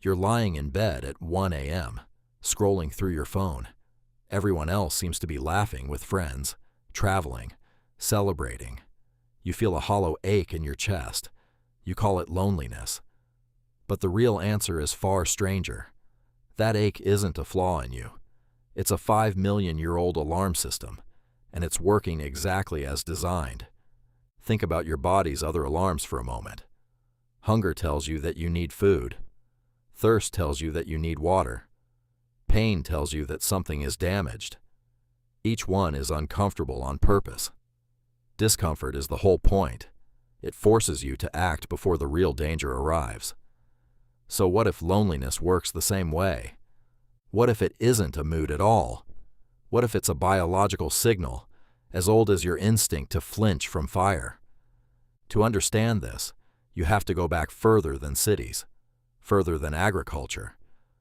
You're lying in bed at 1 a.m., scrolling through your phone. Everyone else seems to be laughing with friends, traveling, celebrating. You feel a hollow ache in your chest. You call it loneliness. But the real answer is far stranger. That ache isn't a flaw in you. It's a 5 million-year-old alarm system, and it's working exactly as designed. Think about your body's other alarms for a moment. Hunger tells you that you need food. Thirst tells you that you need water. Pain tells you that something is damaged. Each one is uncomfortable on purpose. Discomfort is the whole point. It forces you to act before the real danger arrives. So what if loneliness works the same way? What if it isn't a mood at all? What if it's a biological signal, as old as your instinct to flinch from fire? To understand this, you have to go back further than cities, further than agriculture,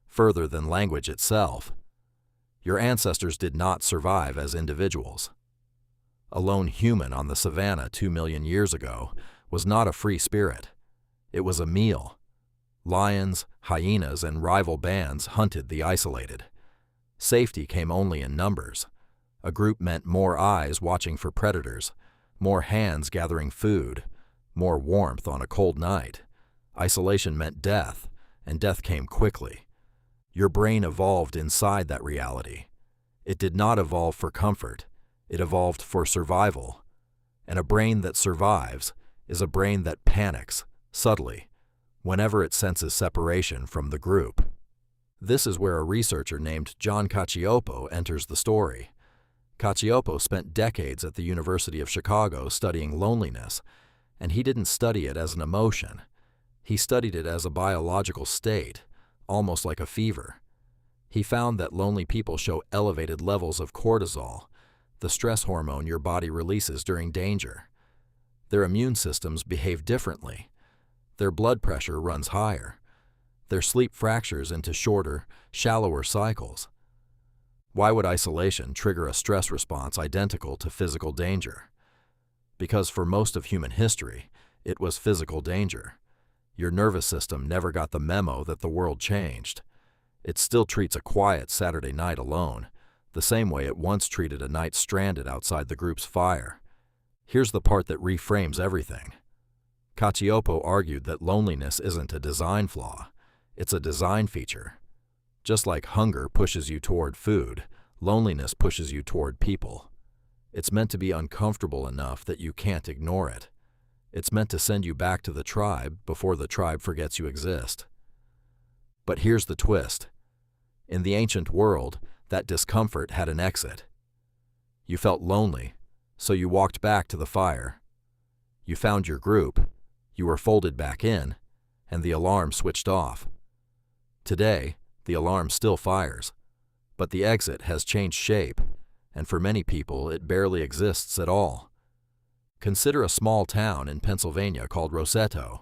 further than language itself. Your ancestors did not survive as individuals. A lone human on the savannah 2 million years ago was not a free spirit. It was a meal. Lions, hyenas, and rival bands hunted the isolated. Safety came only in numbers. A group meant more eyes watching for predators, more hands gathering food, more warmth on a cold night. Isolation meant death, and death came quickly. Your brain evolved inside that reality. It did not evolve for comfort. It evolved for survival. And a brain that survives is a brain that panics, subtly, whenever it senses separation from the group. This is where a researcher named John Cacioppo enters the story. Cacioppo spent decades at the University of Chicago studying loneliness, and he didn't study it as an emotion. He studied it as a biological state, almost like a fever. He found that lonely people show elevated levels of cortisol, the stress hormone your body releases during danger. Their immune systems behave differently. Their blood pressure runs higher. Their sleep fractures into shorter, shallower cycles. Why would isolation trigger a stress response identical to physical danger? Because for most of human history, it was physical danger. Your nervous system never got the memo that the world changed. It still treats a quiet Saturday night alone, the same way it once treated a night stranded outside the group's fire. Here's the part that reframes everything. Cacioppo argued that loneliness isn't a design flaw, it's a design feature. Just like hunger pushes you toward food, loneliness pushes you toward people. It's meant to be uncomfortable enough that you can't ignore it. It's meant to send you back to the tribe before the tribe forgets you exist. But here's the twist. In the ancient world, that discomfort had an exit. You felt lonely, so you walked back to the fire. You found your group, you were folded back in, and the alarm switched off. Today, the alarm still fires, but the exit has changed shape, and for many people it barely exists at all. Consider a small town in Pennsylvania called Roseto.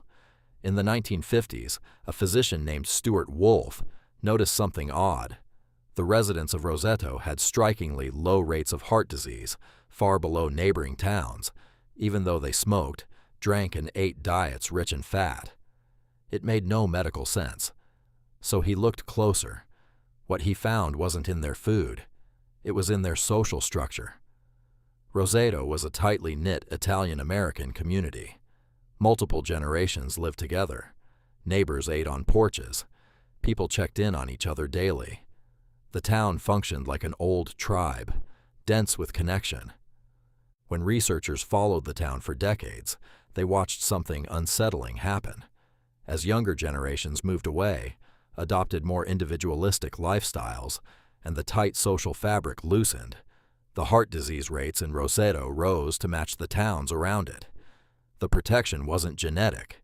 In the 1950s, a physician named Stuart Wolfe noticed something odd. The residents of Roseto had strikingly low rates of heart disease, far below neighboring towns, even though they smoked, drank, and ate diets rich in fat. It made no medical sense. So he looked closer. What he found wasn't in their food. It was in their social structure. Roseto was a tightly knit Italian-American community. Multiple generations lived together. Neighbors ate on porches. People checked in on each other daily. The town functioned like an old tribe, dense with connection. When researchers followed the town for decades, they watched something unsettling happen. As younger generations moved away, adopted more individualistic lifestyles, and the tight social fabric loosened, the heart disease rates in Roseto rose to match the towns around it. The protection wasn't genetic.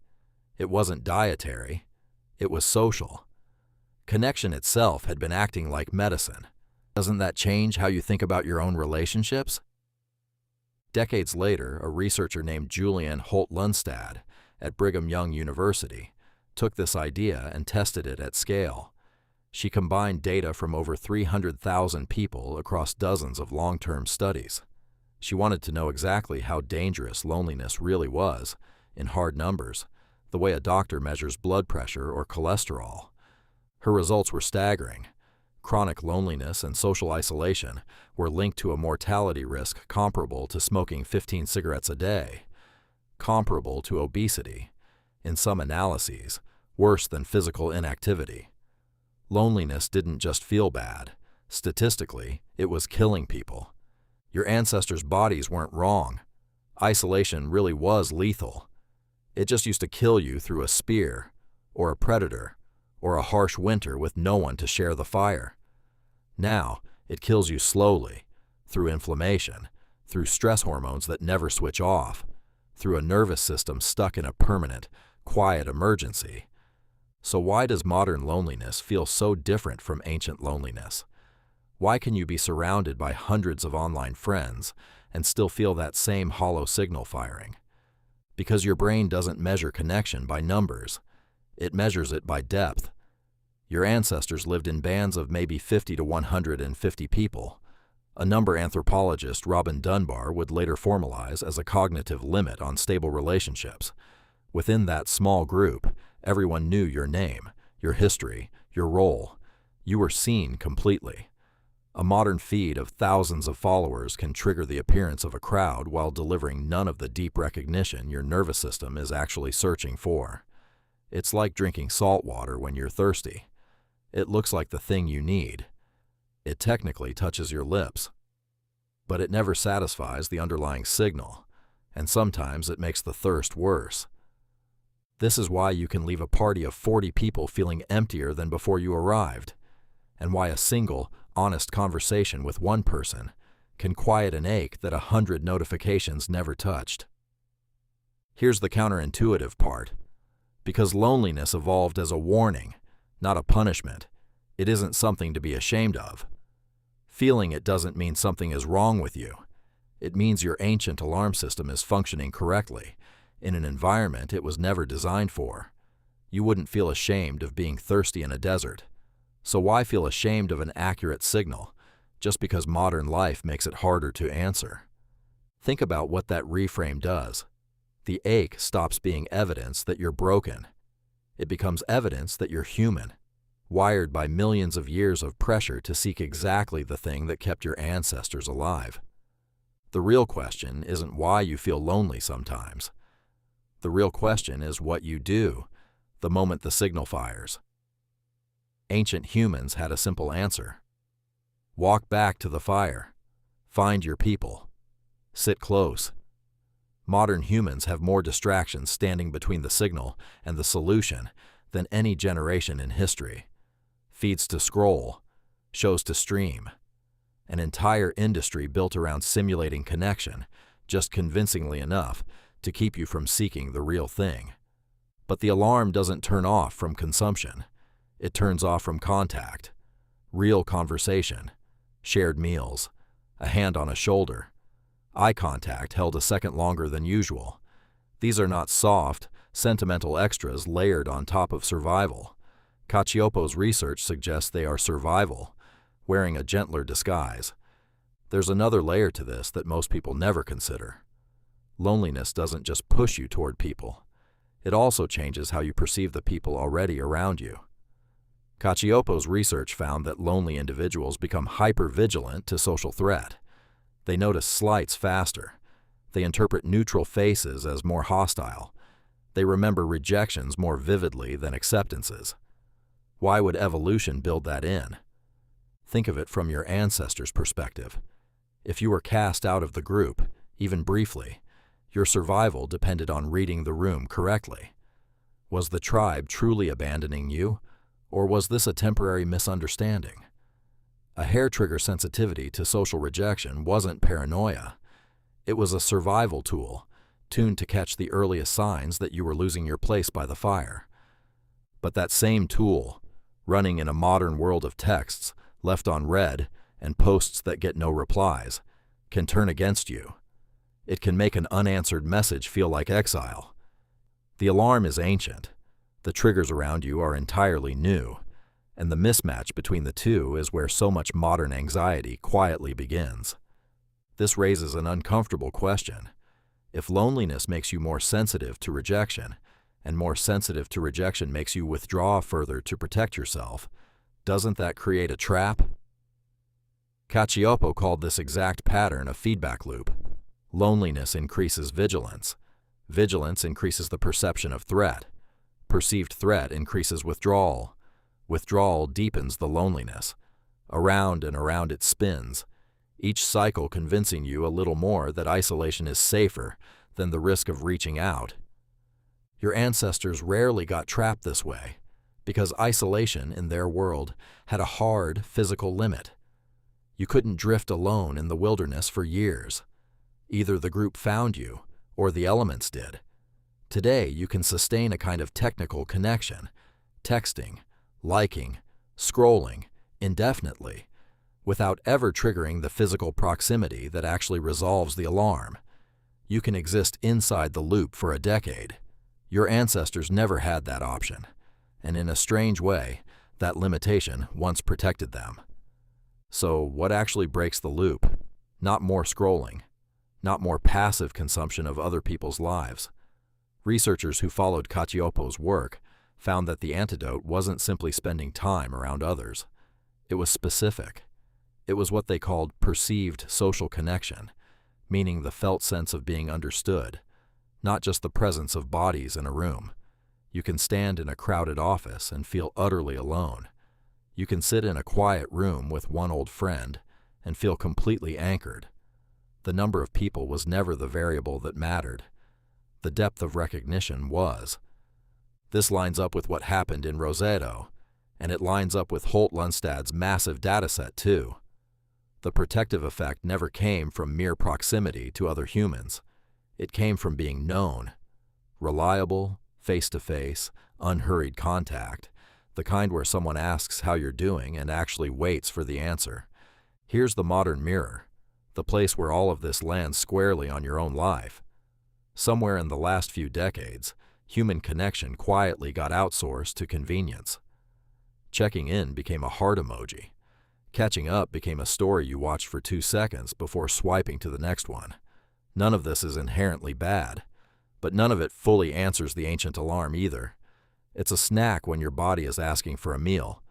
It wasn't dietary. It was social. Connection itself had been acting like medicine. Doesn't that change how you think about your own relationships? Decades later, a researcher named Julianne Holt-Lunstad at Brigham Young University took this idea and tested it at scale. She combined data from over 300,000 people across dozens of long-term studies. She wanted to know exactly how dangerous loneliness really was, in hard numbers, the way a doctor measures blood pressure or cholesterol. Her results were staggering. Chronic loneliness and social isolation were linked to a mortality risk comparable to smoking 15 cigarettes a day, comparable to obesity, in some analyses, worse than physical inactivity. Loneliness didn't just feel bad. Statistically, it was killing people. Your ancestors' bodies weren't wrong. Isolation really was lethal. It just used to kill you through a spear, or a predator, or a harsh winter with no one to share the fire. Now, it kills you slowly, through inflammation, through stress hormones that never switch off, through a nervous system stuck in a permanent, quiet emergency. So why does modern loneliness feel so different from ancient loneliness? Why can you be surrounded by hundreds of online friends and still feel that same hollow signal firing? Because your brain doesn't measure connection by numbers. It measures it by depth. Your ancestors lived in bands of maybe 50 to 150 people, a number anthropologist Robin Dunbar would later formalize as a cognitive limit on stable relationships. Within that small group, everyone knew your name, your history, your role. You were seen completely. A modern feed of thousands of followers can trigger the appearance of a crowd while delivering none of the deep recognition your nervous system is actually searching for. It's like drinking salt water when you're thirsty. It looks like the thing you need. It technically touches your lips. But it never satisfies the underlying signal, and sometimes it makes the thirst worse. This is why you can leave a party of 40 people feeling emptier than before you arrived, and why a single, honest conversation with one person can quiet an ache that 100 notifications never touched. Here's the counterintuitive part. Because loneliness evolved as a warning, not a punishment, it isn't something to be ashamed of. Feeling it doesn't mean something is wrong with you. It means your ancient alarm system is functioning correctly, in an environment it was never designed for. You wouldn't feel ashamed of being thirsty in a desert. So why feel ashamed of an accurate signal, just because modern life makes it harder to answer? Think about what that reframe does. The ache stops being evidence that you're broken. It becomes evidence that you're human, wired by millions of years of pressure to seek exactly the thing that kept your ancestors alive. The real question isn't why you feel lonely sometimes. The real question is what you do the moment the signal fires. Ancient humans had a simple answer. Walk back to the fire. Find your people. Sit close. Modern humans have more distractions standing between the signal and the solution than any generation in history. Feeds to scroll, shows to stream. An entire industry built around simulating connection, just convincingly enough to keep you from seeking the real thing. But the alarm doesn't turn off from consumption. It turns off from contact. Real conversation, shared meals, a hand on a shoulder. Eye contact held a second longer than usual. These are not soft, sentimental extras layered on top of survival. Cacioppo's research suggests they are survival, wearing a gentler disguise. There's another layer to this that most people never consider. Loneliness doesn't just push you toward people. It also changes how you perceive the people already around you. Cacioppo's research found that lonely individuals become hyper-vigilant to social threat. They notice slights faster. They interpret neutral faces as more hostile. They remember rejections more vividly than acceptances. Why would evolution build that in? Think of it from your ancestors' perspective. If you were cast out of the group, even briefly, your survival depended on reading the room correctly. Was the tribe truly abandoning you, or was this a temporary misunderstanding? A hair-trigger sensitivity to social rejection wasn't paranoia. It was a survival tool, tuned to catch the earliest signs that you were losing your place by the fire. But that same tool, running in a modern world of texts left on read and posts that get no replies, can turn against you. It can make an unanswered message feel like exile. The alarm is ancient. The triggers around you are entirely new. And the mismatch between the two is where so much modern anxiety quietly begins. This raises an uncomfortable question. If loneliness makes you more sensitive to rejection, and more sensitive to rejection makes you withdraw further to protect yourself, doesn't that create a trap? Cacioppo called this exact pattern a feedback loop. Loneliness increases vigilance. Vigilance increases the perception of threat. Perceived threat increases withdrawal. Withdrawal deepens the loneliness. Around and around it spins, each cycle convincing you a little more that isolation is safer than the risk of reaching out. Your ancestors rarely got trapped this way, because isolation in their world had a hard physical limit. You couldn't drift alone in the wilderness for years. Either the group found you, or the elements did. Today, you can sustain a kind of technical connection, texting, liking, scrolling, indefinitely, without ever triggering the physical proximity that actually resolves the alarm. You can exist inside the loop for a decade. Your ancestors never had that option, and in a strange way, that limitation once protected them. So what actually breaks the loop? Not more scrolling, not more passive consumption of other people's lives. Researchers who followed Cacioppo's work found that the antidote wasn't simply spending time around others. It was specific. It was what they called perceived social connection, meaning the felt sense of being understood, not just the presence of bodies in a room. You can stand in a crowded office and feel utterly alone. You can sit in a quiet room with one old friend and feel completely anchored. The number of people was never the variable that mattered. The depth of recognition was. This lines up with what happened in Roseto, and it lines up with Holt-Lundstad's massive dataset too. The protective effect never came from mere proximity to other humans. It came from being known. Reliable, face-to-face, unhurried contact, the kind where someone asks how you're doing and actually waits for the answer. Here's the modern mirror, the place where all of this lands squarely on your own life. Somewhere in the last few decades, human connection quietly got outsourced to convenience. Checking in became a heart emoji. Catching up became a story you watched for 2 seconds before swiping to the next one. None of this is inherently bad, but none of it fully answers the ancient alarm either. It's a snack when your body is asking for a meal.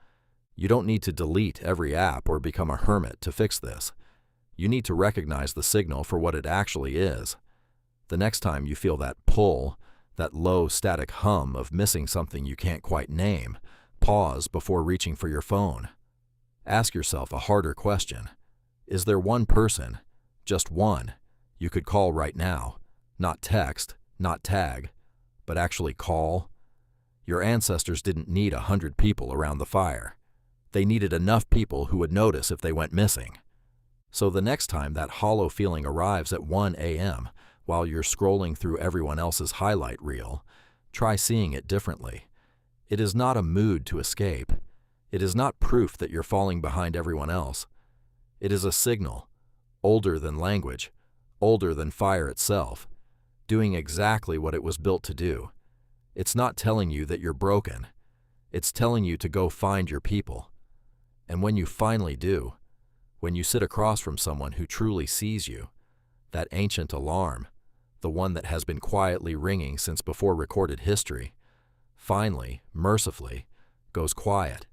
You don't need to delete every app or become a hermit to fix this. You need to recognize the signal for what it actually is. The next time you feel that pull, that low static hum of missing something you can't quite name, pause before reaching for your phone. Ask yourself a harder question. Is there one person, just one, you could call right now? Not text, not tag, but actually call? Your ancestors didn't need 100 people around the fire. They needed enough people who would notice if they went missing. So the next time that hollow feeling arrives at 1 a.m. while you're scrolling through everyone else's highlight reel, try seeing it differently. It is not a mood to escape. It is not proof that you're falling behind everyone else. It is a signal, older than language, older than fire itself, doing exactly what it was built to do. It's not telling you that you're broken. It's telling you to go find your people. And when you finally do, when you sit across from someone who truly sees you, that ancient alarm, the one that has been quietly ringing since before recorded history, finally, mercifully, goes quiet.